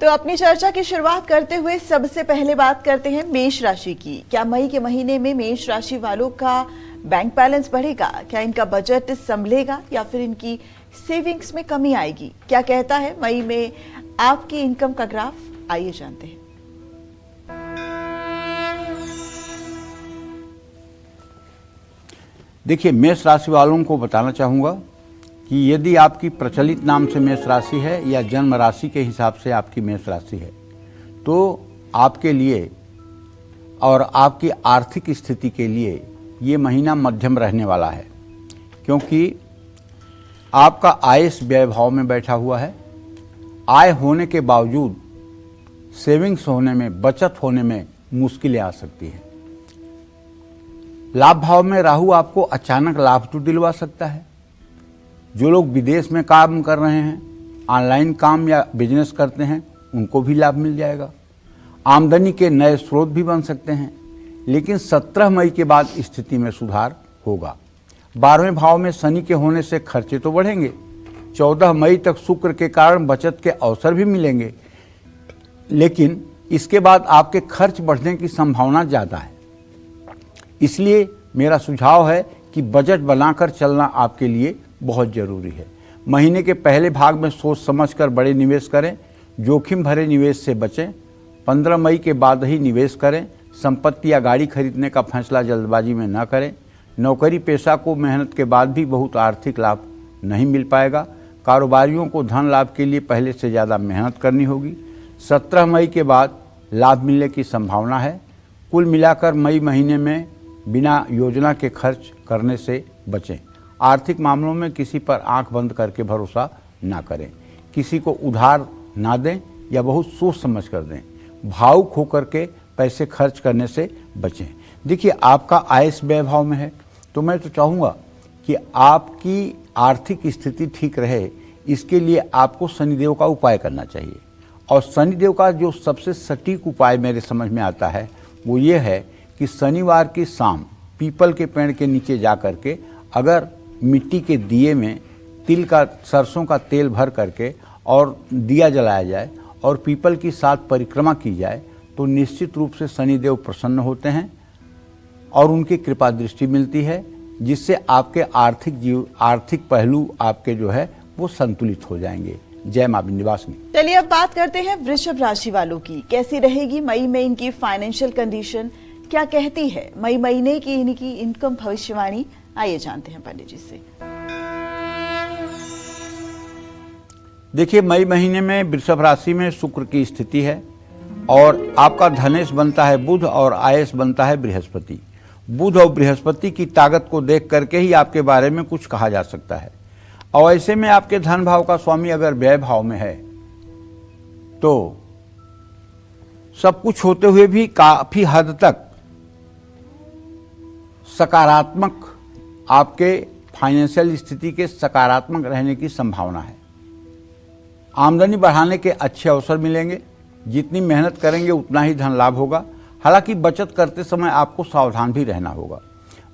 तो अपनी चर्चा की शुरुआत करते हुए सबसे पहले बात करते हैं मेष राशि की। क्या मई के महीने में मेष राशि वालों का बैंक बैलेंस बढ़ेगा? क्या इनका बजट संभलेगा या फिर इनकी सेविंग्स में कमी आएगी? क्या कहता है मई में आपकी इनकम का ग्राफ? आइए जानते हैं। देखिए, मेष राशि वालों को बताना चाहूँगा कि यदि आपकी प्रचलित नाम से मेष राशि है या जन्म राशि के हिसाब से आपकी मेष राशि है, तो आपके लिए और आपकी आर्थिक स्थिति के लिए ये महीना मध्यम रहने वाला है, क्योंकि आपका आय व्यय भाव में बैठा हुआ है। आय होने के बावजूद सेविंग्स होने में, बचत होने में मुश्किलें आ सकती हैं। लाभ भाव में राहु आपको अचानक लाभ तो दिलवा सकता है। जो लोग विदेश में काम कर रहे हैं, ऑनलाइन काम या बिजनेस करते हैं, उनको भी लाभ मिल जाएगा। आमदनी के नए स्रोत भी बन सकते हैं। लेकिन 17 मई के बाद स्थिति में सुधार होगा। 12वें भाव में शनि के होने से खर्चे तो बढ़ेंगे। 14 मई तक शुक्र के कारण बचत के अवसर भी मिलेंगे, लेकिन इसके बाद आपके खर्च बढ़ने की संभावना ज़्यादा है। इसलिए मेरा सुझाव है कि बजट बनाकर चलना आपके लिए बहुत ज़रूरी है। महीने के पहले भाग में सोच समझकर बड़े निवेश करें। जोखिम भरे निवेश से बचें। 15 मई के बाद ही निवेश करें। संपत्ति या गाड़ी खरीदने का फैसला जल्दबाजी में न करें। नौकरी पेशा को मेहनत के बाद भी बहुत आर्थिक लाभ नहीं मिल पाएगा। कारोबारियों को धन लाभ के लिए पहले से ज़्यादा मेहनत करनी होगी। 17 मई के बाद लाभ मिलने की संभावना है। कुल मिलाकर मई महीने में बिना योजना के खर्च करने से बचें। आर्थिक मामलों में किसी पर आंख बंद करके भरोसा ना करें। किसी को उधार ना दें या बहुत सोच समझ कर दें। भावुक होकर के पैसे खर्च करने से बचें। देखिए, आपका आय व्यय भाव में है, तो मैं तो चाहूँगा कि आपकी आर्थिक स्थिति ठीक रहे, इसके लिए आपको शनिदेव का उपाय करना चाहिए। और शनिदेव का जो सबसे सटीक उपाय मेरे समझ में आता है वो ये है कि शनिवार की शाम पीपल के पेड़ के नीचे जा कर के अगर मिट्टी के दिए में तिल का, सरसों का तेल भर करके और दिया जलाया जाए और पीपल की 7 परिक्रमा की जाए, तो निश्चित रूप से शनिदेव प्रसन्न होते हैं और उनकी कृपा दृष्टि मिलती है, जिससे आपके आर्थिक पहलू आपके जो है वो संतुलित हो जाएंगे। जय मां विंध्यवासिनी। चलिए अब बात करते हैं वृषभ राशि वालों की। कैसी रहेगी मई में इनकी फाइनेंशियल कंडीशन? क्या कहती है मई महीने की इनकी इनकम भविष्यवाणी? आइए जानते हैं पंडित जी से। देखिए, मई महीने में वृषभ राशि में शुक्र की स्थिति है और आपका धनेश बनता है बुध और आयस बनता है बृहस्पति। बुध और बृहस्पति की ताकत को देख करके ही आपके बारे में कुछ कहा जा सकता है। और ऐसे में आपके धन भाव का स्वामी अगर व्यय भाव में है, तो सब कुछ होते हुए भी काफी हद तक सकारात्मक, आपके फाइनेंशियल स्थिति के सकारात्मक रहने की संभावना है। आमदनी बढ़ाने के अच्छे अवसर मिलेंगे। जितनी मेहनत करेंगे उतना ही धन लाभ होगा। हालांकि बचत करते समय आपको सावधान भी रहना होगा।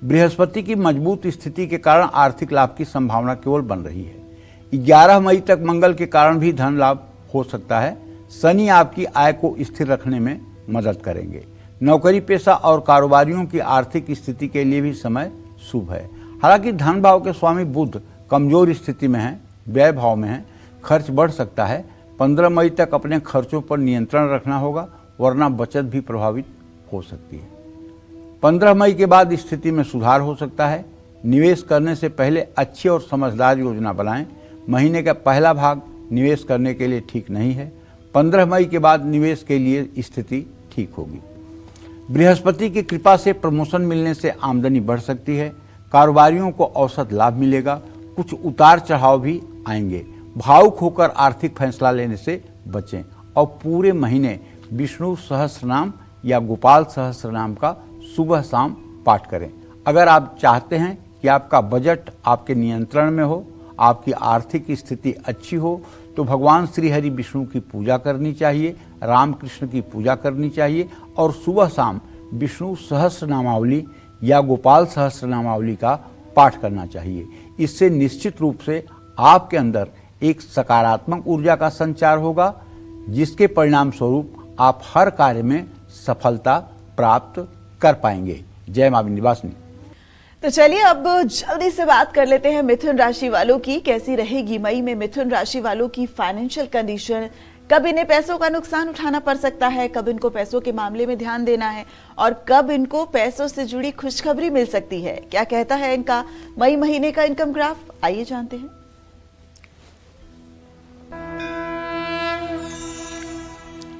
बृहस्पति की मजबूत स्थिति के कारण आर्थिक लाभ की संभावना केवल बन रही है। 11 मई तक मंगल के कारण भी धन लाभ हो सकता है। शनि आपकी आय को स्थिर रखने में मदद करेंगे। नौकरी पेशा और कारोबारियों की आर्थिक स्थिति के लिए भी समय शुभ है। हालांकि धन भाव के स्वामी बुध कमजोर स्थिति में है, व्यय भाव में है, खर्च बढ़ सकता है। 15 मई तक अपने खर्चों पर नियंत्रण रखना होगा, वरना बचत भी प्रभावित हो सकती है। 15 मई के बाद स्थिति में सुधार हो सकता है। निवेश करने से पहले अच्छी और समझदार योजना बनाएं। महीने का पहला भाग निवेश करने के लिए ठीक नहीं है। 15 मई के बाद निवेश के लिए स्थिति ठीक होगी। बृहस्पति की कृपा से प्रमोशन मिलने से आमदनी बढ़ सकती है। कारोबारियों को औसत लाभ मिलेगा। कुछ उतार चढ़ाव भी आएंगे। भावुक होकर आर्थिक फैसला लेने से बचें और पूरे महीने विष्णु सहस्त्रनाम या गोपाल सहस्त्रनाम का सुबह शाम पाठ करें। अगर आप चाहते हैं कि आपका बजट आपके नियंत्रण में हो, आपकी आर्थिक स्थिति अच्छी हो, तो भगवान श्री हरि विष्णु की पूजा करनी चाहिए, रामकृष्ण की पूजा करनी चाहिए और सुबह शाम विष्णु सहस्त्रनामावली या गोपाल सहस्त्रनामावली का पाठ करना चाहिए। इससे निश्चित रूप से आपके अंदर एक सकारात्मक ऊर्जा का संचार होगा, जिसके परिणाम स्वरूप आप हर कार्य में सफलता प्राप्त कर पाएंगे। जय मां विंध्यवासिनी। तो चलिए अब जल्दी से बात कर लेते हैं मिथुन राशि वालों की। कैसी रहेगी मई में मिथुन राशि वालों की फाइनेंशियल कंडीशन, कब इन्हें पैसों का नुकसान उठाना पड़ सकता है, कब इनको पैसों के मामले में ध्यान देना है और कब इनको पैसों से जुड़ी खुशखबरी मिल सकती है। क्या कहता है इनका मई महीने का इनकम ग्राफ, आइए जानते हैं।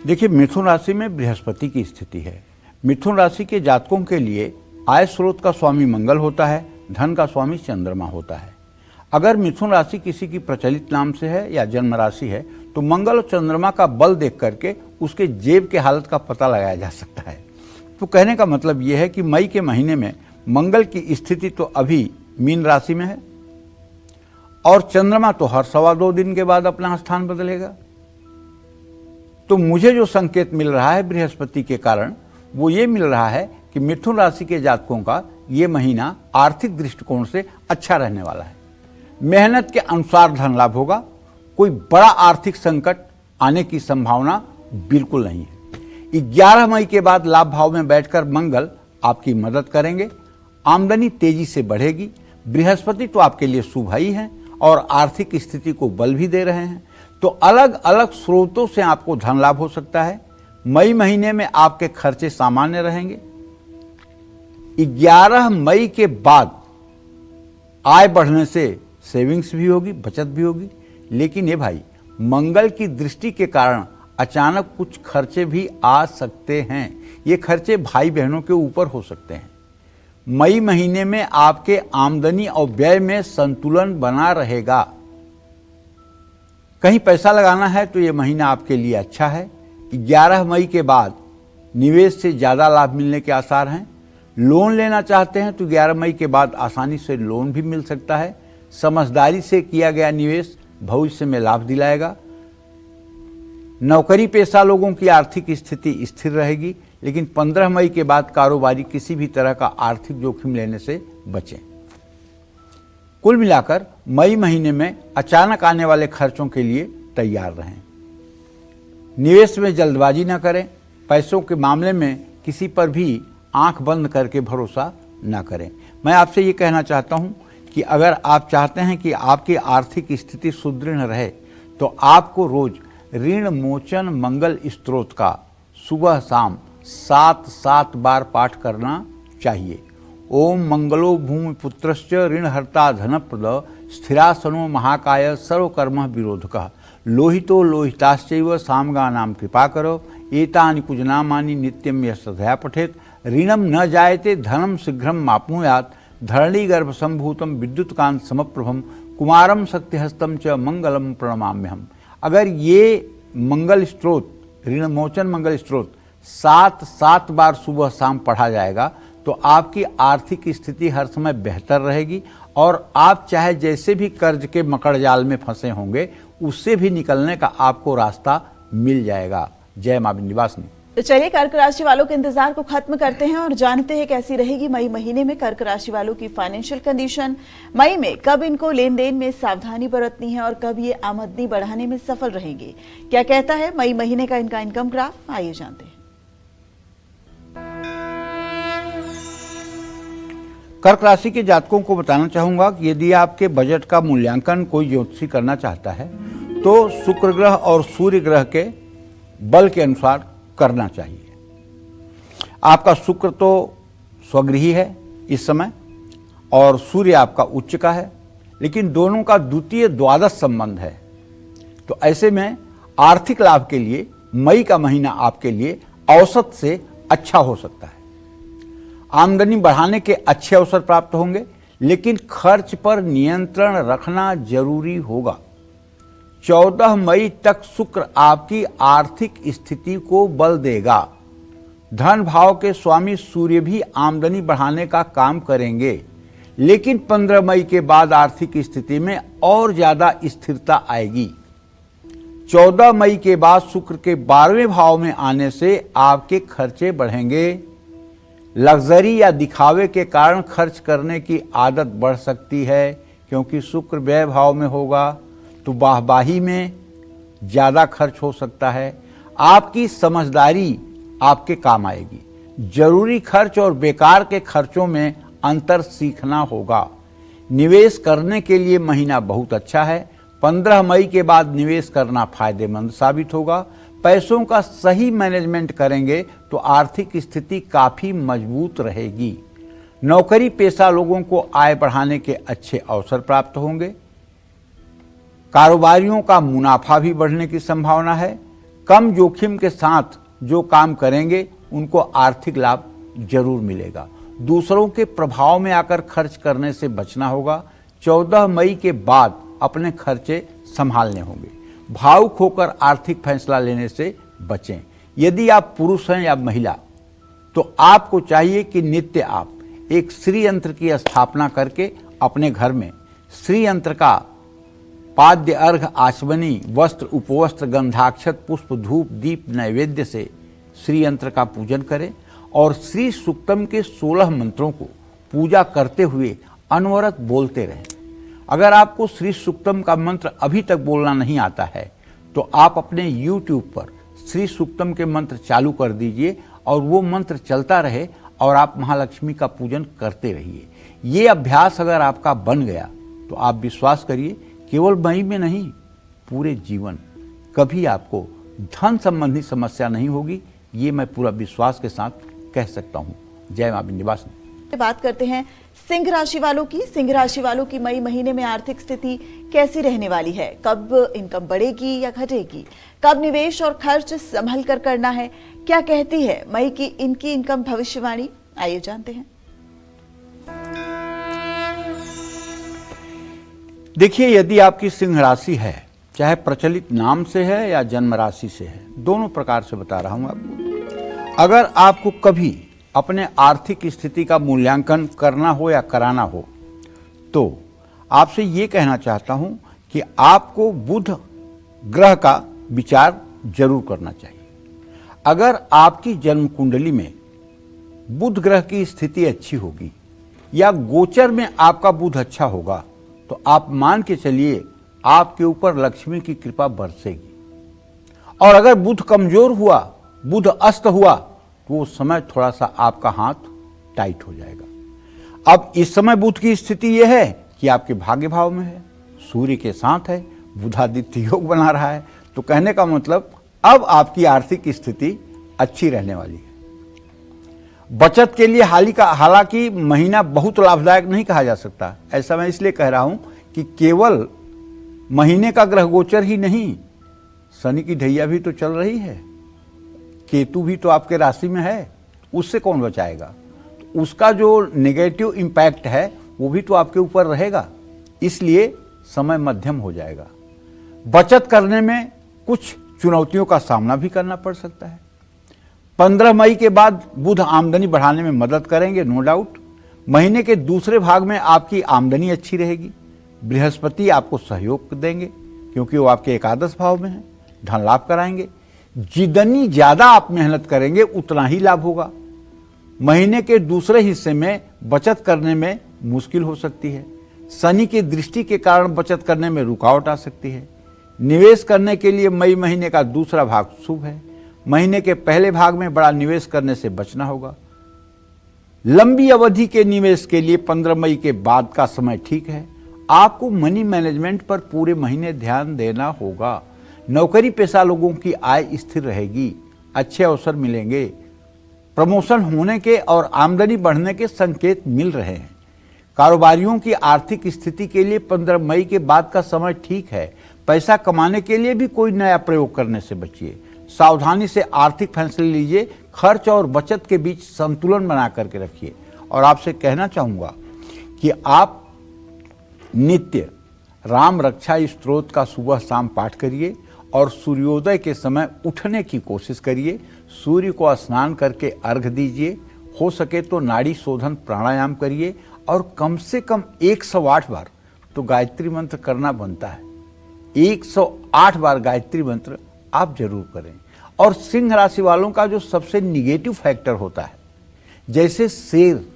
देखिए, मिथुन राशि में बृहस्पति की स्थिति है। मिथुन राशि के जातकों के लिए आय स्रोत का स्वामी मंगल होता है, धन का स्वामी चंद्रमा होता है। अगर मिथुन राशि किसी की प्रचलित नाम से है या जन्म राशि है तो मंगल और चंद्रमा का बल देख करके उसके जेब के हालत का पता लगाया जा सकता है। तो कहने का मतलब यह है कि मई के महीने में मंगल की स्थिति तो अभी मीन राशि में है और चंद्रमा तो हर 2.25 दिन के बाद अपना स्थान बदलेगा। तो मुझे जो संकेत मिल रहा है बृहस्पति के कारण, वो ये मिल रहा है कि मिथुन राशि के जातकों का ये महीना आर्थिक दृष्टिकोण से अच्छा रहने वाला है। मेहनत के अनुसार धन लाभ होगा, कोई बड़ा आर्थिक संकट आने की संभावना बिल्कुल नहीं है। 11 मई के बाद लाभ भाव में बैठकर मंगल आपकी मदद करेंगे, आमदनी तेजी से बढ़ेगी। बृहस्पति तो आपके लिए शुभ ही है और आर्थिक स्थिति को बल भी दे रहे हैं, तो अलग अलग स्रोतों से आपको धन लाभ हो सकता है। मई महीने में आपके खर्चे सामान्य रहेंगे। 11 मई के बाद आय बढ़ने से सेविंग्स भी होगी, बचत भी होगी, लेकिन ये भाई मंगल की दृष्टि के कारण अचानक कुछ खर्चे भी आ सकते हैं। ये खर्चे भाई बहनों के ऊपर हो सकते हैं। मई महीने में आपके आमदनी और व्यय में संतुलन बना रहेगा। कहीं पैसा लगाना है तो ये महीना आपके लिए अच्छा है। 11 मई के बाद निवेश से ज्यादा लाभ मिलने के आसार हैं। लोन लेना चाहते हैं तो 11 मई के बाद आसानी से लोन भी मिल सकता है। समझदारी से किया गया निवेश भविष्य में लाभ दिलाएगा। नौकरी पेशा लोगों की आर्थिक स्थिति स्थिर रहेगी, लेकिन 15 मई के बाद कारोबारी किसी भी तरह का आर्थिक जोखिम लेने से बचें। कुल मिलाकर मई महीने में अचानक आने वाले खर्चों के लिए तैयार रहें। निवेश में जल्दबाजी न करें। पैसों के मामले में किसी पर भी आंख बंद करके भरोसा न करें। मैं आपसे ये कहना चाहता हूं कि अगर आप चाहते हैं कि आपकी आर्थिक स्थिति सुदृढ़ रहे तो आपको रोज ऋण मोचन मंगल स्तोत्र का सुबह शाम 7 बार पाठ करना चाहिए। ओम मंगलो भूमि पुत्रश्च ऋणहर्ता धनप्रद स्थिरासनो महाकाय सर्वकर्म विरोधकः लोहितो लोहिताश्चैव सामगानां कृपाकरो एतानि कुजनामानि नित्यं यस्तया पठेत ऋणम न जायते धनम शीघ्रम माप्नुयात् धरणी गर्भ संभूतम विद्युतकांत समप्रभम कुमारम सत्यहस्तम च मंगलम प्रणमाम्यहम। अगर ये मंगल स्त्रोत ऋणमोचन मंगल स्त्रोत 7 बार सुबह शाम पढ़ा जाएगा तो आपकी आर्थिक स्थिति हर समय बेहतर रहेगी और आप चाहे जैसे भी कर्ज के मकड़ जाल में फंसे होंगे उससे भी निकलने का आपको रास्ता मिल जाएगा। जय मां विंध्यवासिनी। तो चलिए कर्क राशि वालों के इंतजार को खत्म करते हैं और जानते हैं कैसी रहेगी मई महीने में कर्क राशि वालों की फाइनेंशियल कंडीशन। मई में कब इनको लेन देन में सावधानी बरतनी है और कब ये आमदनी बढ़ाने में सफल रहेंगे। क्या कहता है मई महीने का इनका इनकम ग्राफ, आइए जानते हैं। कर्क राशि के जातकों को बताना चाहूंगा कि यदि आपके बजट का मूल्यांकन कोई ज्योतिषी करना चाहता है तो शुक्र ग्रह और सूर्य ग्रह के बल के अनुसार करना चाहिए। आपका शुक्र तो स्वगृही है इस समय और सूर्य आपका उच्च का है, लेकिन दोनों का द्वितीय द्वादश संबंध है। तो ऐसे में आर्थिक लाभ के लिए मई का महीना आपके लिए औसत से अच्छा हो सकता है। आमदनी बढ़ाने के अच्छे अवसर प्राप्त होंगे, लेकिन खर्च पर नियंत्रण रखना जरूरी होगा। 14 मई तक शुक्र आपकी आर्थिक स्थिति को बल देगा। धन भाव के स्वामी सूर्य भी आमदनी बढ़ाने का काम करेंगे, लेकिन 15 मई के बाद आर्थिक स्थिति में और ज्यादा स्थिरता आएगी। 14 मई के बाद शुक्र के 12वें भाव में आने से आपके खर्चे बढ़ेंगे। लग्जरी या दिखावे के कारण खर्च करने की आदत बढ़ सकती है, क्योंकि शुक्र व्यय भाव में होगा तो वाहवाही में ज्यादा खर्च हो सकता है। आपकी समझदारी आपके काम आएगी। जरूरी खर्च और बेकार के खर्चों में अंतर सीखना होगा। निवेश करने के लिए महीना बहुत अच्छा है। 15 मई के बाद निवेश करना फायदेमंद साबित होगा। पैसों का सही मैनेजमेंट करेंगे तो आर्थिक स्थिति काफी मजबूत रहेगी। नौकरी पेशा लोगों को आय बढ़ाने के अच्छे अवसर प्राप्त होंगे। कारोबारियों का मुनाफा भी बढ़ने की संभावना है। कम जोखिम के साथ जो काम करेंगे उनको आर्थिक लाभ जरूर मिलेगा। दूसरों के प्रभाव में आकर खर्च करने से बचना होगा। 14 मई के बाद अपने खर्चे संभालने होंगे। भावुक होकर आर्थिक फैसला लेने से बचें। यदि आप पुरुष हैं या महिला तो आपको चाहिए कि नित्य आप एक श्री यंत्र की स्थापना करके अपने घर में श्री यंत्र का पाद्य अर्घ आचमनी वस्त्र उपवस्त्र गंधाक्षत पुष्प धूप दीप नैवेद्य से श्री यंत्र का पूजन करें और श्री सूक्तम के 16 मंत्रों को पूजा करते हुए अनवरत बोलते रहें। अगर आपको श्री सूक्तम का मंत्र अभी तक बोलना नहीं आता है तो आप अपने YouTube पर श्री सूक्तम के मंत्र चालू कर दीजिए और वो मंत्र चलता रहे और आप महालक्ष्मी का पूजन करते रहिए। ये अभ्यास अगर आपका बन गया तो आप विश्वास करिए केवल मई में नहीं पूरे जीवन कभी आपको धन संबंधी समस्या नहीं होगी। ये मैं पूरा विश्वास के साथ कह सकता हूँ। जय मां विंध्यवासिनी। बात करते हैं सिंह राशि वालों की। सिंह राशि वालों की मई महीने में आर्थिक स्थिति कैसी रहने वाली है? कब इनकम बढ़ेगी या घटेगी? कब निवेश और खर्च संभल कर करना है? क्या कहती है मई की इनकी इनकम भविष्यवाणी? आइए जानते हैं। देखिए, यदि आपकी सिंह राशि है, चाहे प्रचलित नाम से है या जन्म राशि से है, दोनों प्रकार से बता रहा हूं आपको। अगर आपको कभी अपने आर्थिक स्थिति का मूल्यांकन करना हो या कराना हो तो आपसे ये कहना चाहता हूं कि आपको बुध ग्रह का विचार जरूर करना चाहिए। अगर आपकी जन्म कुंडली में बुध ग्रह की स्थिति अच्छी होगी या गोचर में आपका बुध अच्छा होगा तो आप मान के चलिए आपके ऊपर लक्ष्मी की कृपा बरसेगी। और अगर बुध कमजोर हुआ, बुध अस्त हुआ तो वो समय थोड़ा सा आपका हाथ टाइट हो जाएगा। अब इस समय बुध की स्थिति यह है कि आपके भाग्य भाव में है, सूर्य के साथ है, बुधादित्य योग बना रहा है। तो कहने का मतलब अब आपकी आर्थिक स्थिति अच्छी रहने वाली है। बचत के लिए हालांकि महीना बहुत लाभदायक नहीं कहा जा सकता। ऐसा मैं इसलिए कह रहा हूं कि केवल महीने का ग्रह गोचर ही नहीं, शनि की ढैया भी तो चल रही है, केतु भी तो आपके राशि में है, उससे कौन बचाएगा? तो उसका जो नेगेटिव इम्पैक्ट है वो भी तो आपके ऊपर रहेगा। इसलिए समय मध्यम हो जाएगा। बचत करने में कुछ चुनौतियों का सामना भी करना पड़ सकता है। 15 मई के बाद बुध आमदनी बढ़ाने में मदद करेंगे, नो डाउट। महीने के दूसरे भाग में आपकी आमदनी अच्छी रहेगी। बृहस्पति आपको सहयोग देंगे क्योंकि वो आपके एकादश भाव में है, धन लाभ कराएंगे। जितनी ज्यादा आप मेहनत करेंगे उतना ही लाभ होगा। महीने के दूसरे हिस्से में बचत करने में मुश्किल हो सकती है। शनि की दृष्टि के कारण बचत करने में रुकावट आ सकती है। निवेश करने के लिए मई महीने का दूसरा भाग शुभ है। महीने के पहले भाग में बड़ा निवेश करने से बचना होगा। लंबी अवधि के निवेश के लिए 15 मई के बाद का समय ठीक है। आपको मनी मैनेजमेंट पर पूरे महीने ध्यान देना होगा। नौकरी पेशा लोगों की आय स्थिर रहेगी, अच्छे अवसर मिलेंगे। प्रमोशन होने के और आमदनी बढ़ने के संकेत मिल रहे हैं। कारोबारियों की आर्थिक स्थिति के लिए 15 मई के बाद का समय ठीक है। पैसा कमाने के लिए भी कोई नया प्रयोग करने से बचिए। सावधानी से आर्थिक फैसले लीजिए। खर्च और बचत के बीच संतुलन बना करके रखिए। और आपसे कहना चाहूंगा कि आप नित्य राम रक्षा स्तोत्र का सुबह शाम पाठ करिए और सूर्योदय के समय उठने की कोशिश करिए। सूर्य को स्नान करके अर्घ दीजिए। हो सके तो नाड़ी शोधन प्राणायाम करिए और कम से कम 108 बार तो गायत्री मंत्र करना बनता है। 108 बार गायत्री मंत्र आप जरूर करें। और सिंह राशि वालों का जो सबसे निगेटिव फैक्टर होता है, जैसे शेर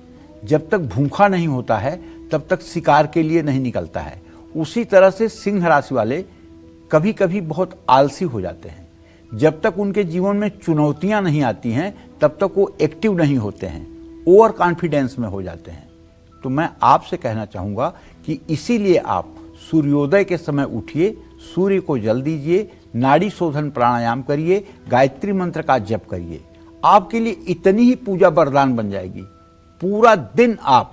जब तक भूखा नहीं होता है तब तक शिकार के लिए नहीं निकलता है, उसी तरह से सिंह राशि वाले कभी कभी बहुत आलसी हो जाते हैं। जब तक उनके जीवन में चुनौतियां नहीं आती हैं तब तक वो एक्टिव नहीं होते हैं, ओवर कॉन्फिडेंस में हो जाते हैं। तो मैं आपसे कहना चाहूँगा कि इसीलिए आप सूर्योदय के समय उठिए, सूर्य को जल दीजिए, नाड़ी शोधन प्राणायाम करिए, गायत्री मंत्र का जप करिए। आपके लिए इतनी ही पूजा वरदान बन जाएगी। पूरा दिन आप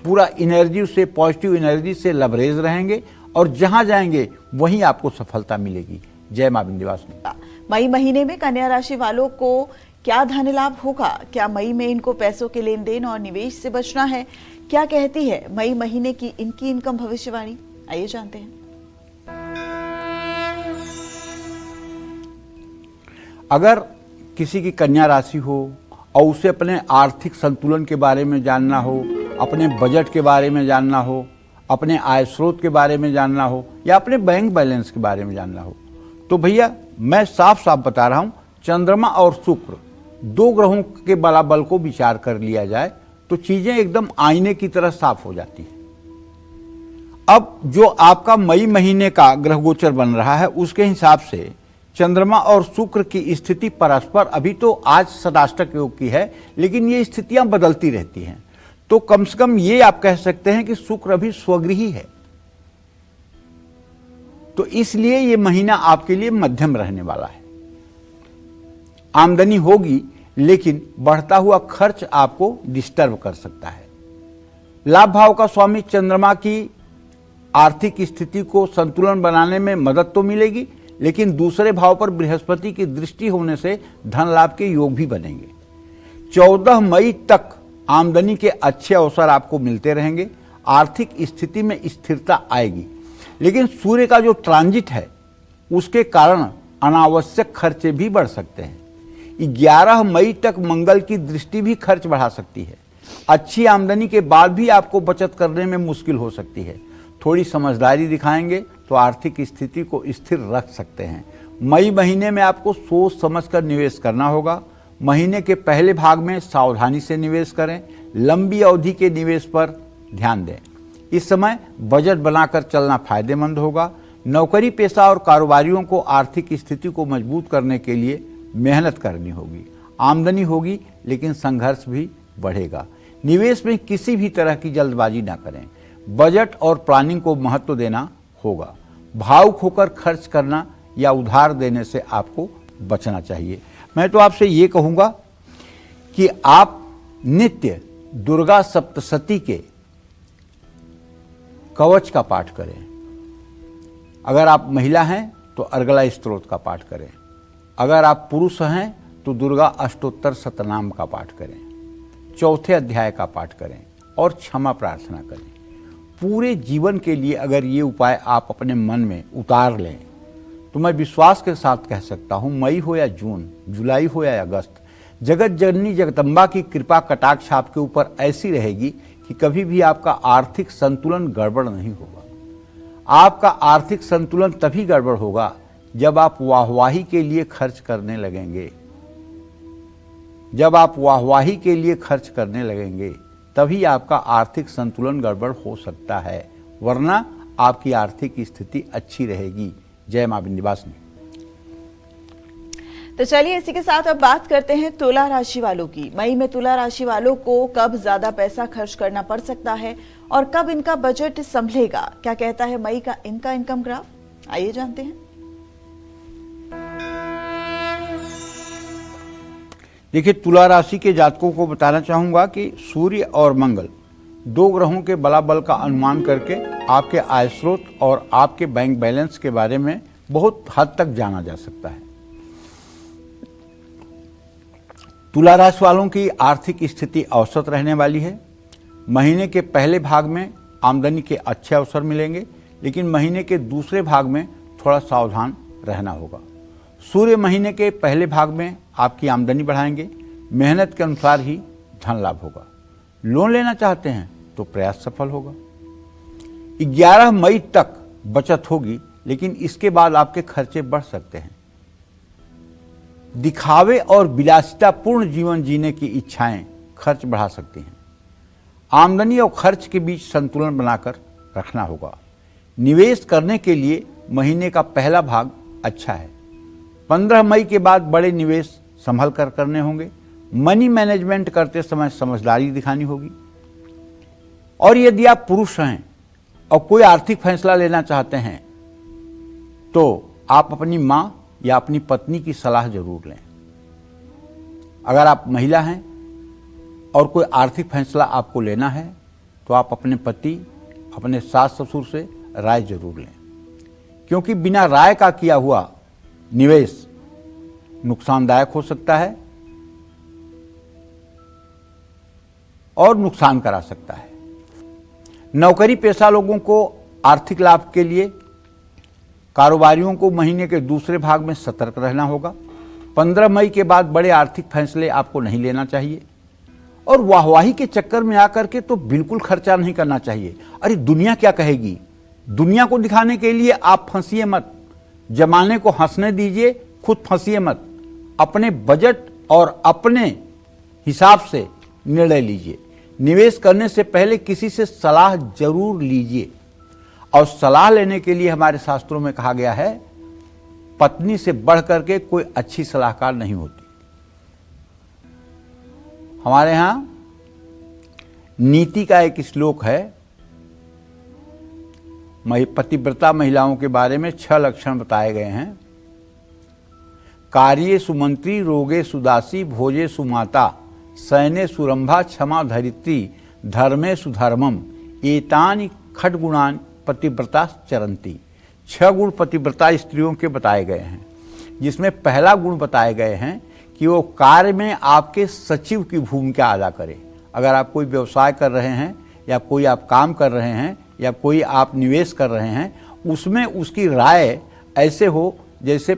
पूरा एनर्जी से, पॉजिटिव एनर्जी से लबरेज रहेंगे और जहां जाएंगे वहीं आपको सफलता मिलेगी। जय मां विंध्यवासिनी। मई महीने में कन्या राशि वालों को क्या धन लाभ होगा? क्या मई में इनको पैसों के लेन देन और निवेश से बचना है? क्या कहती है मई महीने की इनकी इनकम भविष्यवाणी? आइए जानते हैं। अगर किसी की कन्या राशि हो और उसे अपने आर्थिक संतुलन के बारे में जानना हो, अपने बजट के बारे में जानना हो, अपने आय स्रोत के बारे में जानना हो या अपने बैंक बैलेंस के बारे में जानना हो, तो भैया मैं साफ साफ बता रहा हूं, चंद्रमा और शुक्र दो ग्रहों के बलाबल को विचार कर लिया जाए तो चीजें एकदम आईने की तरह साफ हो जाती है। अब जो आपका मई महीने का ग्रह गोचर बन रहा है उसके हिसाब से चंद्रमा और शुक्र की स्थिति परस्पर अभी तो आज सदाष्टक योग की है, लेकिन ये स्थितियां बदलती रहती हैं। तो कम से कम ये आप कह सकते हैं कि शुक्र अभी स्वगृही है, तो इसलिए ये महीना आपके लिए मध्यम रहने वाला है। आमदनी होगी लेकिन बढ़ता हुआ खर्च आपको डिस्टर्ब कर सकता है। लाभ भाव का स्वामी चंद्रमा की आर्थिक स्थिति को संतुलन बनाने में मदद तो मिलेगी, लेकिन दूसरे भाव पर बृहस्पति की दृष्टि होने से धन लाभ के योग भी बनेंगे। 14 मई तक आमदनी के अच्छे अवसर आपको मिलते रहेंगे, आर्थिक स्थिति में स्थिरता आएगी। लेकिन सूर्य का जो ट्रांजिट है उसके कारण अनावश्यक खर्चे भी बढ़ सकते हैं। 11 मई तक मंगल की दृष्टि भी खर्च बढ़ा सकती है। अच्छी आमदनी के बाद भी आपको बचत करने में मुश्किल हो सकती है। थोड़ी समझदारी दिखाएंगे तो आर्थिक स्थिति को स्थिर रख सकते हैं। मई महीने में आपको सोच समझकर निवेश करना होगा। महीने के पहले भाग में सावधानी से निवेश करें, लंबी अवधि के निवेश पर ध्यान दें। इस समय बजट बनाकर चलना फायदेमंद होगा। नौकरी पेशा और कारोबारियों को आर्थिक स्थिति को मजबूत करने के लिए मेहनत करनी होगी। आमदनी होगी लेकिन संघर्ष भी बढ़ेगा। निवेश में किसी भी तरह की जल्दबाजी ना करें। बजट और प्लानिंग को महत्व देना होगा। भावुक होकर खर्च करना या उधार देने से आपको बचना चाहिए। मैं तो आपसे ये कहूँगा कि आप नित्य दुर्गा सप्तशती के कवच का पाठ करें। अगर आप महिला हैं तो अर्गला स्तोत्र का पाठ करें। अगर आप पुरुष हैं तो दुर्गा अष्टोत्तर शतनाम का पाठ करें, चौथे अध्याय का पाठ करें और क्षमा प्रार्थना करें। पूरे जीवन के लिए अगर ये उपाय आप अपने मन में उतार लें तो मैं विश्वास के साथ कह सकता हूँ, मई हो या जून, जुलाई हो या अगस्त, जगत जननी जगदम्बा की कृपा कटाक्ष आपके ऊपर ऐसी रहेगी कि कभी भी आपका आर्थिक संतुलन गड़बड़ नहीं होगा। आपका आर्थिक संतुलन तभी गड़बड़ होगा जब आप वाहवाही के लिए खर्च करने लगेंगे। जब आप वाहवाही के लिए खर्च करने लगेंगे तभी आपका आर्थिक संतुलन गड़बड़ हो सकता है, वरना आपकी आर्थिक स्थिति अच्छी रहेगी। जय मां विंध्यवासिनी। तो चलिए इसी के साथ अब बात करते हैं तुला राशि वालों की। मई में तुला राशि वालों को कब ज्यादा पैसा खर्च करना पड़ सकता है और कब इनका बजट संभलेगा? क्या कहता है मई का इनका इनकम ग्राफ? आइए जानते हैं। देखिए, तुला राशि के जातकों को बताना चाहूंगा कि सूर्य और मंगल दो ग्रहों के बलाबल का अनुमान करके आपके आय स्रोत और आपके बैंक बैलेंस के बारे में बहुत हद तक जाना जा सकता है। तुला राशि वालों की आर्थिक स्थिति औसत रहने वाली है। महीने के पहले भाग में आमदनी के अच्छे अवसर मिलेंगे, लेकिन महीने के दूसरे भाग में थोड़ा सावधान रहना होगा। सूर्य महीने के पहले भाग में आपकी आमदनी बढ़ाएंगे, मेहनत के अनुसार ही धन लाभ होगा। लोन लेना चाहते हैं तो प्रयास सफल होगा। 11 मई तक बचत होगी, लेकिन इसके बाद आपके खर्चे बढ़ सकते हैं। दिखावे और विलासितापूर्ण जीवन जीने की इच्छाएं खर्च बढ़ा सकती हैं। आमदनी और खर्च के बीच संतुलन बनाकर रखना होगा। निवेश करने के लिए महीने का पहला भाग अच्छा है। 15 मई के बाद बड़े निवेश संभल कर करने होंगे। मनी मैनेजमेंट करते समय समझदारी दिखानी होगी। और यदि आप पुरुष हैं और कोई आर्थिक फैसला लेना चाहते हैं तो आप अपनी मां या अपनी पत्नी की सलाह जरूर लें। अगर आप महिला हैं और कोई आर्थिक फैसला आपको लेना है तो आप अपने पति, अपने सास ससुर से राय जरूर लें, क्योंकि बिना राय का किया हुआ निवेश नुकसानदायक हो सकता है और नुकसान करा सकता है। नौकरी पेशा लोगों को आर्थिक लाभ के लिए कारोबारियों को महीने के दूसरे भाग में सतर्क रहना होगा। 15 मई के बाद बड़े आर्थिक फैसले आपको नहीं लेना चाहिए और वाहवाही के चक्कर में आकर के तो बिल्कुल खर्चा नहीं करना चाहिए। अरे दुनिया क्या कहेगी, दुनिया को दिखाने के लिए आप फंसिए मत, जमाने को हंसने दीजिए, खुद फंसिए मत। अपने बजट और अपने हिसाब से निर्णय लीजिए। निवेश करने से पहले किसी से सलाह जरूर लीजिए और सलाह लेने के लिए हमारे शास्त्रों में कहा गया है, पत्नी से बढ़कर के कोई अच्छी सलाहकार नहीं होती। हमारे यहां नीति का एक श्लोक है, पतिव्रता महिलाओं के बारे में 6 लक्षण बताए गए हैं। कार्ये सुमंत्री, रोगे सुदासी, भोजे सुमाता, सैने सुरंभा, क्षमा धरित्री, धर्मे सुधर्मम, एतानि खड्गुणान पतिव्रता चरंती। 6 गुण पतिव्रता स्त्रियों के बताए गए हैं, जिसमें पहला गुण बताए गए हैं कि वो कार्य में आपके सचिव की भूमिका अदा करे। अगर आप कोई व्यवसाय कर रहे हैं या कोई आप काम कर रहे हैं या कोई आप निवेश कर रहे हैं, उसमें उसकी राय ऐसे हो जैसे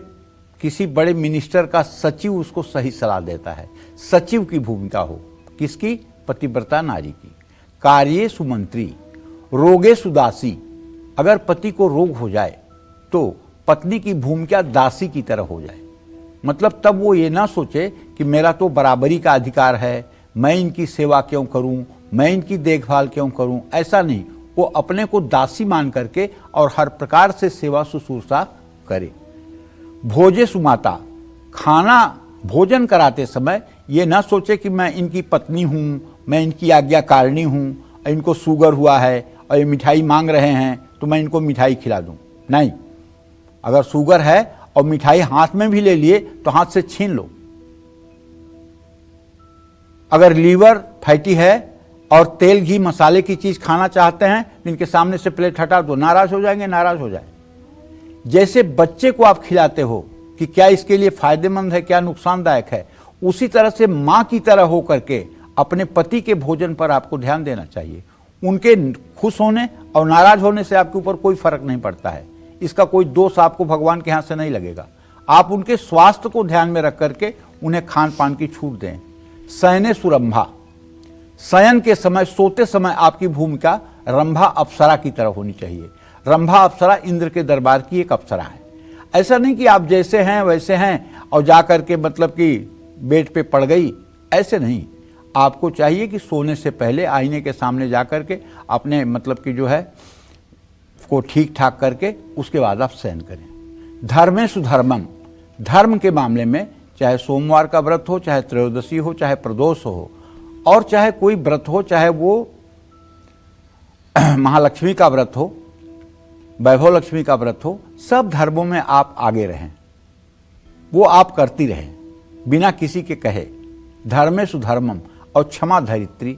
किसी बड़े मिनिस्टर का सचिव उसको सही सलाह देता है। सचिव की भूमिका हो किसकी? पतिव्रता नारी की। कार्ये सुमंत्री, रोगे सुदासी, अगर पति को रोग हो जाए तो पत्नी की भूमिका दासी की तरह हो जाए। मतलब तब वो ये ना सोचे कि मेरा तो बराबरी का अधिकार है, मैं इनकी सेवा क्यों करूं, मैं इनकी देखभाल क्यों करूं, ऐसा नहीं। वो अपने को दासी मान करके और हर प्रकार से सेवा शुश्रूषा करे। भोजे सुमाता, खाना भोजन कराते समय ये ना सोचे कि मैं इनकी पत्नी हूं, मैं इनकी आज्ञाकारिणी हूं, इनको शुगर हुआ है और ये मिठाई मांग रहे हैं तो मैं इनको मिठाई खिला दूं। नहीं, अगर शुगर है और मिठाई हाथ में भी ले लिए तो हाथ से छीन लो। अगर लीवर फैटी है और तेल घी मसाले की चीज खाना चाहते हैं, इनके सामने से प्लेट हटा दो, नाराज हो जाएंगे, नाराज हो जाए। जैसे बच्चे को आप खिलाते हो कि क्या इसके लिए फायदेमंद है, क्या नुकसानदायक है, उसी तरह से मां की तरह हो करके अपने पति के भोजन पर आपको ध्यान देना चाहिए। उनके खुश होने और नाराज होने से आपके ऊपर कोई फर्क नहीं पड़ता है। इसका कोई दोष आपको भगवान के हाथ से नहीं लगेगा। आप उनके स्वास्थ्य को ध्यान में रख करके उन्हें खान पान की छूट दें। शयने सुरंभा, शयन के समय, सोते समय आपकी भूमिका रंभा अप्सरा की तरह होनी चाहिए। रंभा अप्सरा इंद्र के दरबार की एक अप्सरा है। ऐसा नहीं कि आप जैसे हैं वैसे हैं और जाकर के मतलब कि बेड पे पड़ गई, ऐसे नहीं। आपको चाहिए कि सोने से पहले आईने के सामने जाकर के अपने मतलब कि जो है को ठीक ठाक करके उसके बाद आप शयन करें। धर्मे सुधर्मम, धर्म के मामले में चाहे सोमवार का व्रत हो, चाहे त्रयोदशी हो, चाहे प्रदोष हो, और चाहे कोई व्रत हो, चाहे वो महालक्ष्मी का व्रत हो, वैभव लक्ष्मी का व्रत हो, सब धर्मों में आप आगे रहें, वो आप करती रहें बिना किसी के कहे। धर्मे सुधर्मम, और क्षमा धरित्री,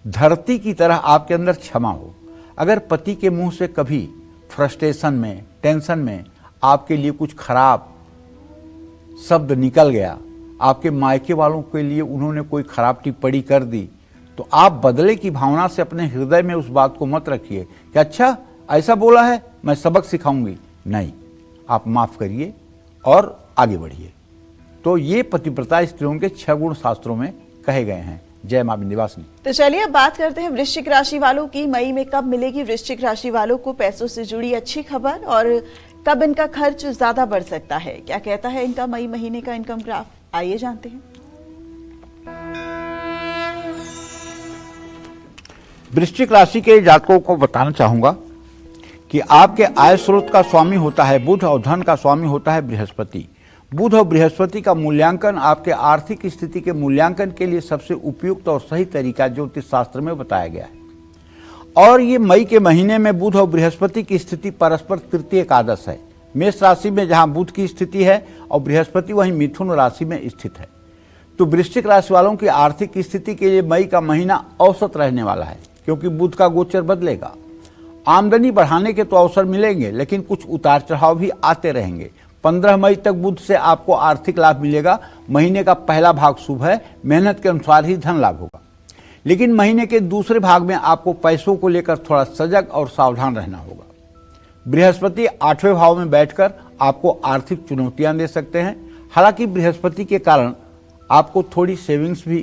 धरती की तरह आपके अंदर क्षमा हो। अगर पति के मुंह से कभी फ्रस्ट्रेशन में, टेंशन में आपके लिए कुछ खराब शब्द निकल गया, आपके मायके वालों के लिए उन्होंने कोई खराब टिप्पणी कर दी, तो आप बदले की भावना से अपने हृदय में उस बात को मत रखिए कि अच्छा ऐसा बोला है, मैं सबक सिखाऊंगी। नहीं, आप माफ करिए और आगे बढ़िए। तो ये पतिव्रता स्त्रियों के 6 गुण शास्त्रों में कहे गए हैं। जय मां विंध्यवासिनी। तो चलिए अब बात करते हैं वृश्चिक राशि वालों की। मई में कब मिलेगी वृश्चिक राशि वालों को पैसों से जुड़ी अच्छी खबर, और कब इनका खर्च ज्यादा बढ़ सकता है, क्या कहता है इनका मई महीने का इनकम ग्राफ, आइए जानते हैं। वृश्चिक राशि के जातकों को बताना चाहूंगा कि आपके आय स्रोत का स्वामी होता है बुध और धन का स्वामी होता है बृहस्पति। बुध और बृहस्पति का मूल्यांकन आपके आर्थिक स्थिति के मूल्यांकन के लिए सबसे उपयुक्त और सही तरीका ज्योतिष शास्त्र में बताया गया है। और ये मई के महीने में बुध और बृहस्पति की स्थिति परस्पर तृतीय एकादश है। मेष राशि में जहां बुध की स्थिति है और बृहस्पति वहीं मिथुन राशि में स्थित है। तो वृश्चिक राशि वालों की आर्थिक स्थिति के लिए मई का महीना औसत रहने वाला है, क्योंकि बुध का गोचर बदलेगा। आमदनी बढ़ाने के तो अवसर मिलेंगे, लेकिन कुछ उतार चढ़ाव भी आते रहेंगे। 15 मई तक बुध से आपको आर्थिक लाभ मिलेगा। महीने का पहला भाग शुभ है, मेहनत के अनुसार ही धन लाभ होगा। लेकिन महीने के दूसरे भाग में आपको पैसों को लेकर थोड़ा सजग और सावधान रहना होगा। बृहस्पति 8वें भाव में बैठकर आपको आर्थिक चुनौतियां दे सकते हैं। हालांकि बृहस्पति के कारण आपको थोड़ी सेविंग्स भी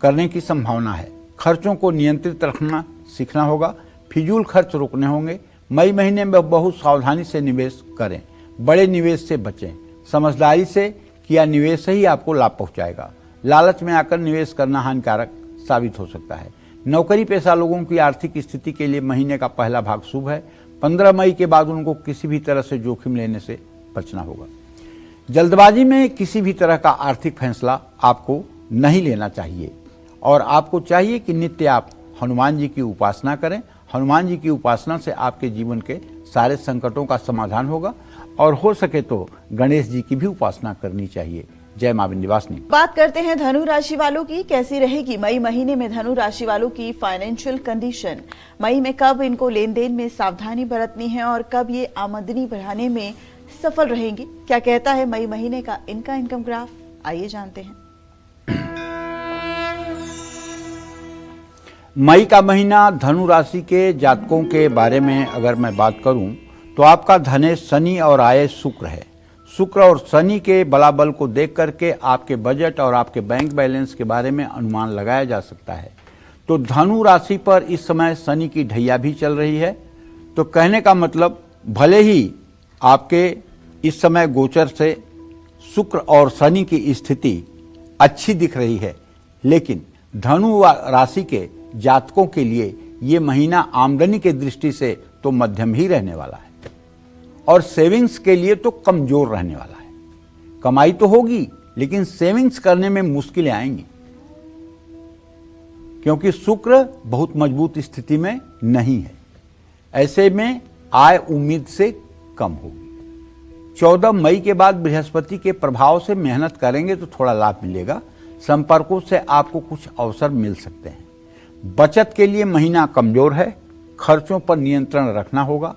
करने की संभावना है। खर्चों को नियंत्रित रखना सीखना होगा, फिजूल खर्च रोकने होंगे। मई महीने में बहुत सावधानी से निवेश करें, बड़े निवेश से बचें। समझदारी से किया निवेश ही आपको लाभ पहुंचाएगा। लालच में आकर निवेश करना हानिकारक साबित हो सकता है। नौकरी पेशा लोगों की आर्थिक स्थिति के लिए महीने का पहला भाग शुभ है। 15 मई के बाद उनको किसी भी तरह से जोखिम लेने से बचना होगा। जल्दबाजी में किसी भी तरह का आर्थिक फैसला आपको नहीं लेना चाहिए और आपको चाहिए कि नित्य आप हनुमान जी की उपासना करें। हनुमान जी की उपासना से आपके जीवन के सारे संकटों का समाधान होगा और हो सके तो गणेश जी की भी उपासना करनी चाहिए। जय मां विंध्यवासिनी। बात करते हैं धनु राशि वालों की। कैसी रहेगी मई महीने में धनु राशि वालों की फाइनेंशियल कंडीशन? मई में कब इनको लेन देन में सावधानी बरतनी है और कब ये आमदनी बढ़ाने में सफल रहेंगे? क्या कहता है मई महीने का इनका इनकम ग्राफ? आइए जानते हैं। मई का महीना धनु राशि के जातकों के बारे में अगर मैं बात करूं तो आपका धनेश शनि और आय शुक्र है। शुक्र और शनि के बलाबल को देख करके आपके बजट और आपके बैंक बैलेंस के बारे में अनुमान लगाया जा सकता है। तो धनु राशि पर इस समय शनि की ढैया भी चल रही है। तो कहने का मतलब भले ही आपके इस समय गोचर से शुक्र और शनि की स्थिति अच्छी दिख रही है, लेकिन धनु राशि के जातकों के लिए ये महीना आमदनी के दृष्टि से तो मध्यम ही रहने वाला है और सेविंग्स के लिए तो कमजोर रहने वाला है। कमाई तो होगी, लेकिन सेविंग्स करने में मुश्किलें आएंगी, क्योंकि शुक्र बहुत मजबूत स्थिति में नहीं है। ऐसे में आय उम्मीद से कम होगी। 14 मई के बाद बृहस्पति के प्रभाव से मेहनत करेंगे तो थोड़ा लाभ मिलेगा। संपर्कों से आपको कुछ अवसर मिल सकते हैं। बचत के लिए महीना कमजोर है। खर्चों पर नियंत्रण रखना होगा।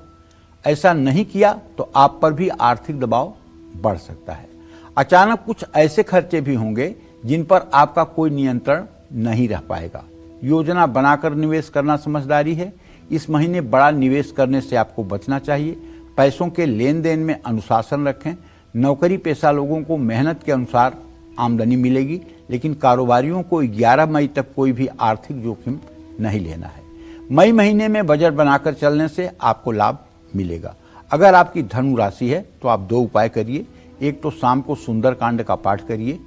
ऐसा नहीं किया तो आप पर भी आर्थिक दबाव बढ़ सकता है। अचानक कुछ ऐसे खर्चे भी होंगे जिन पर आपका कोई नियंत्रण नहीं रह पाएगा। योजना बनाकर निवेश करना समझदारी है। इस महीने बड़ा निवेश करने से आपको बचना चाहिए। पैसों के लेन देन में अनुशासन रखें। नौकरी पेशा लोगों को मेहनत के अनुसार आमदनी मिलेगी, लेकिन कारोबारियों को 11 मई तक कोई भी आर्थिक जोखिम नहीं लेना है। मई महीने में बजट बनाकर चलने से आपको लाभ मिलेगा। अगर आपकी धनु राशि है तो आप 2 उपाय करिए। एक तो शाम को सुंदरकांड का पाठ करिए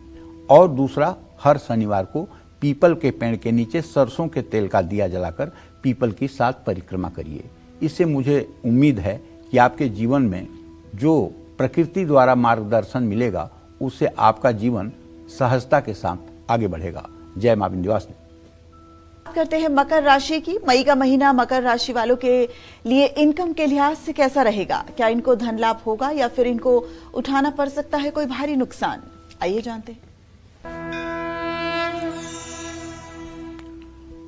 और दूसरा हर शनिवार को पीपल के पेड़ के नीचे सरसों के तेल का दिया जलाकर पीपल की 7 परिक्रमा करिए। इससे मुझे उम्मीद है कि आपके जीवन में जो प्रकृति द्वारा मार्गदर्शन मिलेगा उससे आपका जीवन सहजता के साथ आगे बढ़ेगा। जय मां विंध्यवासिनी। करते हैं मकर राशि की। मई का महीना मकर राशि वालों के लिए इनकम के लिहाज से कैसा रहेगा? क्या इनको धन लाभ होगा या फिर इनको उठाना पड़ सकता है कोई भारी नुकसान? आइए जानते हैं।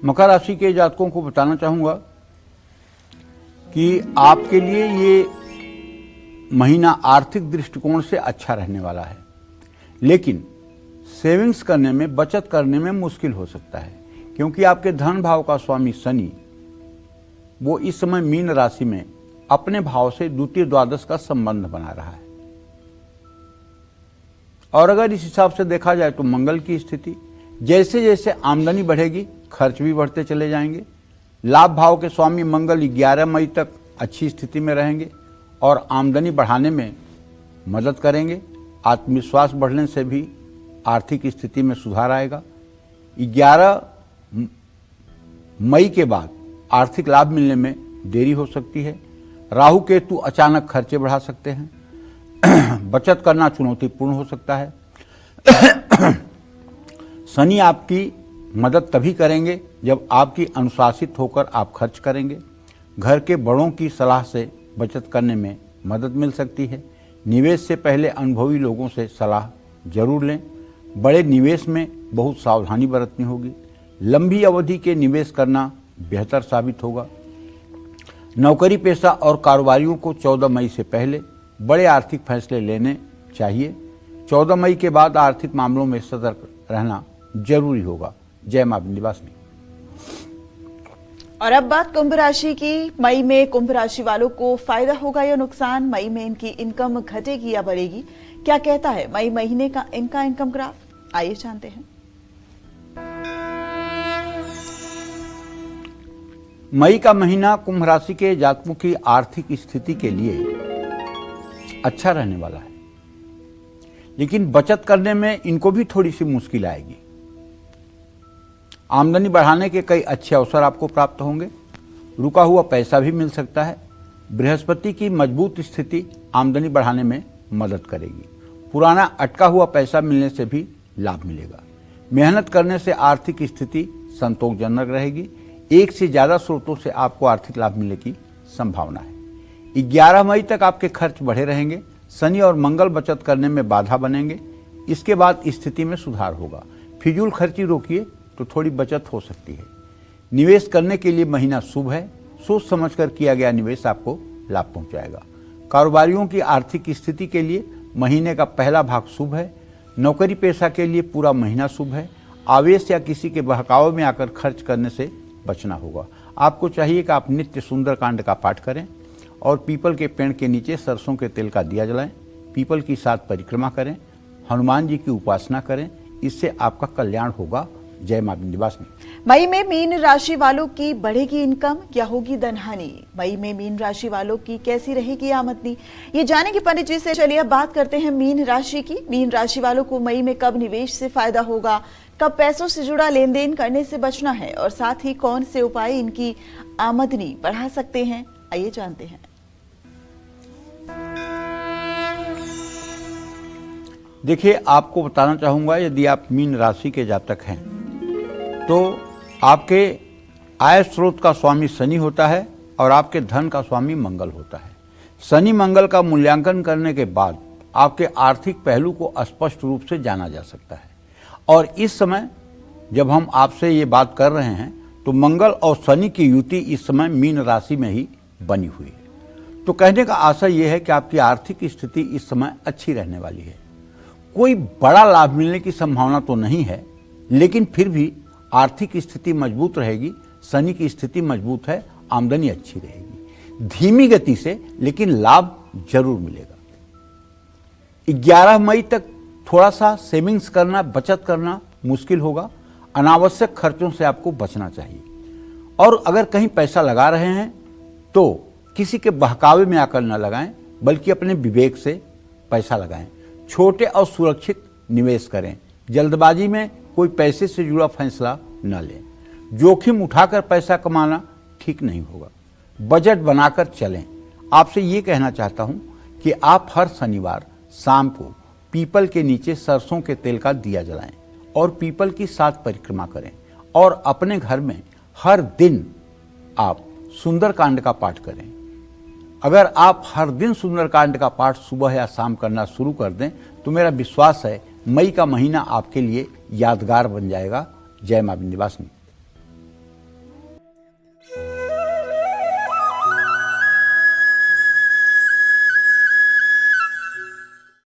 मकर राशि के जातकों को बताना चाहूंगा कि आपके लिए ये महीना आर्थिक दृष्टिकोण से अच्छा रहने वाला है, लेकिन सेविंग्स करने में, बचत करने में मुश्किल हो सकता है, क्योंकि आपके धन भाव का स्वामी शनि वो इस समय मीन राशि में अपने भाव से द्वितीय द्वादश का संबंध बना रहा है। और अगर इस हिसाब से देखा जाए तो मंगल की स्थिति, जैसे जैसे आमदनी बढ़ेगी खर्च भी बढ़ते चले जाएंगे। लाभ भाव के स्वामी मंगल 11 मई तक अच्छी स्थिति में रहेंगे और आमदनी बढ़ाने में मदद करेंगे। आत्मविश्वास बढ़ने से भी आर्थिक स्थिति में सुधार आएगा। 11 मई के बाद आर्थिक लाभ मिलने में देरी हो सकती है। राहु केतु अचानक खर्चे बढ़ा सकते हैं। बचत करना चुनौतीपूर्ण हो सकता है। शनि आपकी मदद तभी करेंगे जब आपकी अनुशासित होकर आप खर्च करेंगे। घर के बड़ों की सलाह से बचत करने में मदद मिल सकती है। निवेश से पहले अनुभवी लोगों से सलाह जरूर लें। बड़े निवेश में बहुत सावधानी बरतनी होगी। लंबी अवधि के निवेश करना बेहतर साबित होगा। नौकरी पेशा और कारोबारियों को 14 मई से पहले बड़े आर्थिक फैसले लेने चाहिए। 14 मई के बाद आर्थिक मामलों में सतर्क रहना जरूरी होगा। जय मां विंध्यवासिनी। और अब बात कुंभ राशि की। मई में कुंभ राशि वालों को फायदा होगा या नुकसान? मई में इनकी इनकम घटेगी या बढ़ेगी? क्या कहता है मई महीने का इनका इनकम ग्राफ? आइए जानते हैं। मई का महीना कुंभ राशि के जातकों की आर्थिक स्थिति के लिए अच्छा रहने वाला है, लेकिन बचत करने में इनको भी थोड़ी सी मुश्किल आएगी। आमदनी बढ़ाने के कई अच्छे अवसर आपको प्राप्त होंगे। रुका हुआ पैसा भी मिल सकता है। बृहस्पति की मजबूत स्थिति आमदनी बढ़ाने में मदद करेगी। पुराना अटका हुआ पैसा मिलने से भी लाभ मिलेगा। मेहनत करने से आर्थिक स्थिति संतोषजनक रहेगी। एक से ज्यादा स्रोतों से आपको आर्थिक लाभ मिलने की संभावना है। 11 मई तक आपके खर्च बढ़े रहेंगे। शनि और मंगल बचत करने में बाधा बनेंगे। इसके बाद स्थिति में सुधार होगा। फिजूल खर्ची रोकिए तो थोड़ी बचत हो सकती है। निवेश करने के लिए महीना शुभ है। सोच समझकर किया गया निवेश आपको लाभ पहुंचाएगा। कारोबारियों की आर्थिक स्थिति के लिए महीने का पहला भाग शुभ है। नौकरी पेशा के लिए पूरा महीना शुभ है। आवेश या किसी के बहकावे में आकर खर्च करने से बचना होगा। आपको चाहिए कि आप नित्य सुंदरकांड का पाठ करें और पीपल के पेड़ के नीचे सरसों के तेल का दिया जलाएं। पीपल की 7 परिक्रमा करें। हनुमान जी की उपासना करें। इससे आपका कल्याण होगा। जय मां विंध्यवासिनी। मई में मीन राशि वालों की बढ़ेगी इनकम या होगी धनहानि? मई में मीन राशि वालों की कैसी रहेगी आमदनी? ये जानेंगे पंडित जी से। चलिए अब बात करते हैं मीन राशि की। मीन राशि वालों को मई में कब निवेश से फायदा होगा, कब पैसों से जुड़ा लेन देन करने से बचना है और साथ ही कौन से उपाय इनकी आमदनी बढ़ा सकते हैं, आइए जानते हैं। देखिए, आपको बताना चाहूंगा, यदि आप मीन राशि के जातक हैं तो आपके आय स्रोत का स्वामी शनि होता है और आपके धन का स्वामी मंगल होता है। शनि मंगल का मूल्यांकन करने के बाद आपके आर्थिक पहलू को स्पष्ट रूप से जाना जा सकता है। और इस समय जब हम आपसे ये बात कर रहे हैं तो मंगल और शनि की युति इस समय मीन राशि में ही बनी हुई है। तो कहने का आशय यह है कि आपकी आर्थिक स्थिति इस समय अच्छी रहने वाली है। कोई बड़ा लाभ मिलने की संभावना तो नहीं है, लेकिन फिर भी आर्थिक स्थिति मजबूत रहेगी। शनि की स्थिति मजबूत है। आमदनी अच्छी रहेगी, धीमी गति से, लेकिन लाभ जरूर मिलेगा। 11 मई तक थोड़ा सा सेविंग्स करना, बचत करना मुश्किल होगा। अनावश्यक खर्चों से आपको बचना चाहिए। और अगर कहीं पैसा लगा रहे हैं तो किसी के बहकावे में आकर न लगाएं, बल्कि अपने विवेक से पैसा लगाएं। छोटे और सुरक्षित निवेश करें। जल्दबाजी में कोई पैसे से जुड़ा फैसला न लें। जोखिम उठाकर पैसा कमाना ठीक नहीं होगा। बजट बनाकर चलें। आपसे ये कहना चाहता हूं कि आप हर शनिवार शाम को पीपल के नीचे सरसों के तेल का दिया जलाएं और पीपल की 7 परिक्रमा करें और अपने घर में हर दिन आप सुंदरकांड का पाठ करें। अगर आप हर दिन सुंदरकांड का पाठ सुबह या शाम करना शुरू कर दें तो मेरा विश्वास है मई का महीना आपके लिए यादगार बन जाएगा। जय मां विंध्यवासिनी।